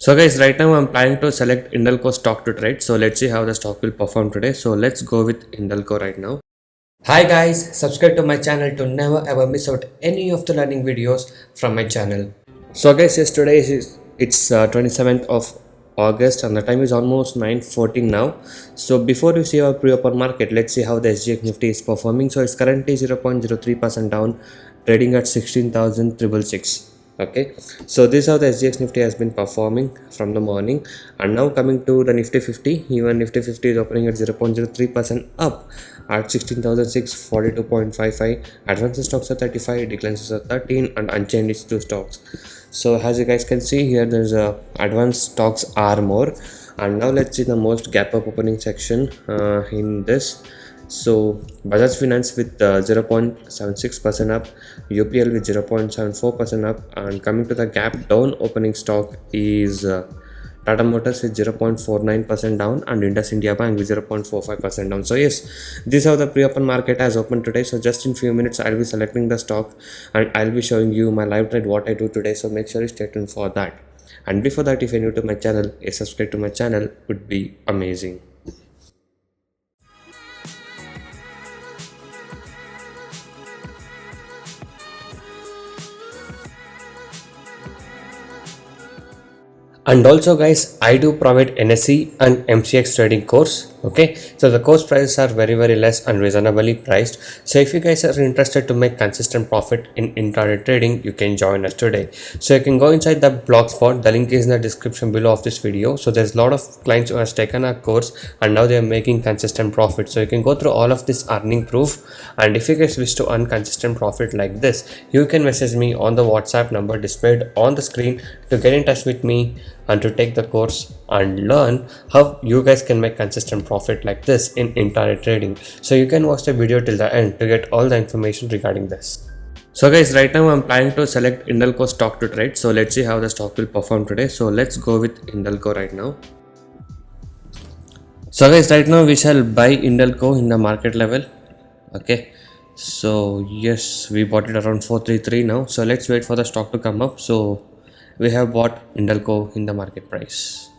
So guys, right now I'm planning to select Indelco stock to trade. So let's see how the stock will perform today. So let's go with Indelco right now. Hi guys, subscribe to my channel to never ever miss out any of the learning videos from my channel. So guys, yes, today is it's 27th of August and the time is almost 9:14 now. So before we see our pre-open market, let's see how the SGX Nifty is performing. So it's currently 0.03% down, trading at 16,666. Okay, so this is how the SGX Nifty has been performing from the morning. And now coming to the Nifty 50, even Nifty 50 is opening at 0.03% up at 16,642.55. Advances stocks are 35, declines are 13, and unchanged is 2 stocks. So as you guys can see here, there's a advanced stocks are more. And now let's see the most gap up opening section in this. So Bajaj Finance with 0.76% up, UPL with 0.74% up, and coming to the gap down opening stock is Tata Motors with 0.49% down and Indus India Bank with 0.45% down. So yes, this is how the pre-open market has opened today. So just in few minutes I'll be selecting the stock and I'll be showing you my live trade what I do today. So make sure you stay tuned for that. And before that, if you're new to my channel, a subscribe to my channel would be amazing. And also guys, I do provide NSE and MCX trading course. Okay, so the course prices are very less and reasonably priced. So if you guys are interested to make consistent profit in intraday trading, you can join us today. So you can go inside the blogspot. The link is in the description below of this video. So there's a lot of clients who has taken our course and now they are making consistent profit. So you can go through all of this earning proof. And if you guys wish to earn consistent profit like this, you can message me on the WhatsApp number displayed on the screen to get in touch with me and to take the course and learn how you guys can make consistent profit like this in intraday trading. So you can watch the video till the end to get all the information regarding this. So guys, right now I'm planning to select Indelco stock to trade. So let's see how the stock will perform today. So let's go with Indelco right now. So guys, right now we shall buy Indelco in the market level. Okay, so yes, we bought it around 433 now. So let's wait for the stock to come up. So we have bought Indelco in the market price.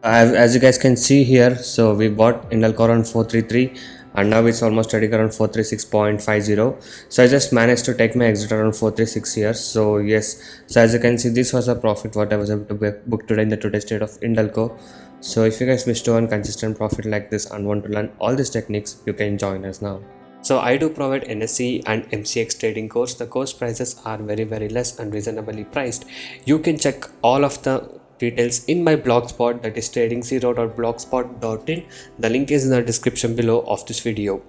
As you guys can see here, so we bought Indelco around 433 and now it's almost trading around 436.50. So I just managed to take my exit around 436 here. So yes, so as you can see, this was a profit what I was able to book today in the today's trade of Indelco. So if you guys wish to earn consistent profit like this and want to learn all these techniques, you can join us now. So I do provide NSE and MCX trading course. The course prices are very less and reasonably priced. You can check all of the details in my blogspot, that is trading0.blogspot.in. The link is in the description below of this video.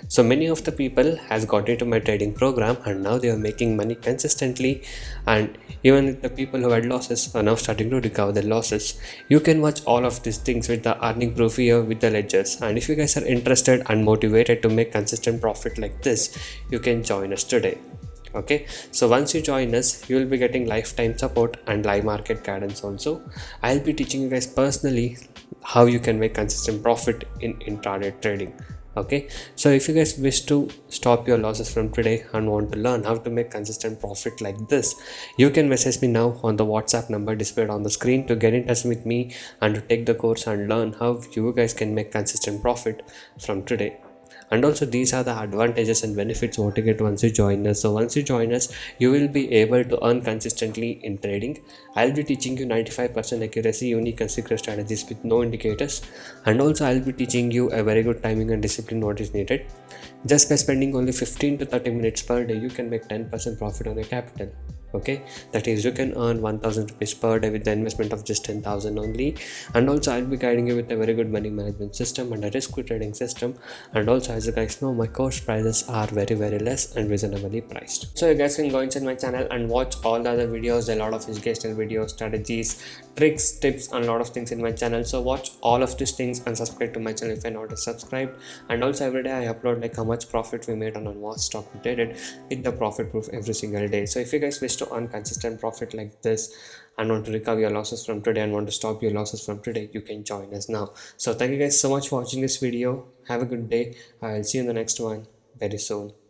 So many of the people has got into my trading program and now they are making money consistently, and even the people who had losses are now starting to recover their losses. You can watch all of these things with the earning proof here with the ledgers, and if you guys are interested and motivated to make consistent profit like this, you can join us today. Okay, so once you join us, you will be getting lifetime support and live market guidance also. I'll be teaching you guys personally how you can make consistent profit in intraday trading. Okay, so if you guys wish to stop your losses from today and want to learn how to make consistent profit like this, you can message me now on the WhatsApp number displayed on the screen to get in touch with me and to take the course and learn how you guys can make consistent profit from today. And also these are the advantages and benefits what you get once you join us. So once you join us, you will be able to earn consistently in trading. I'll be teaching you 95% accuracy unique and secret strategies with no indicators, and also I'll be teaching you a very good timing and discipline what is needed. Just by spending only 15 to 30 minutes per day, you can make 10% profit on your capital. Okay, that is, you can earn 1000 rupees per day with the investment of just 10,000 only. And also I'll be guiding you with a very good money management system and a risk free trading system. And also, as you guys know, my course prices are very less and reasonably priced. So you guys can go inside my channel and watch all the other videos, a lot of educational videos, strategies, tricks, tips, and a lot of things in my channel. So watch all of these things and subscribe to my channel if you're not subscribed. And also every day I upload like how much profit we made on what stock we traded with the profit proof every single day. So if you guys wish to earn consistent profit like this and want to recover your losses from today and want to stop your losses from today, you can join us now. So thank you guys so much for watching this video. Have a good day. I'll see you in the next one very soon.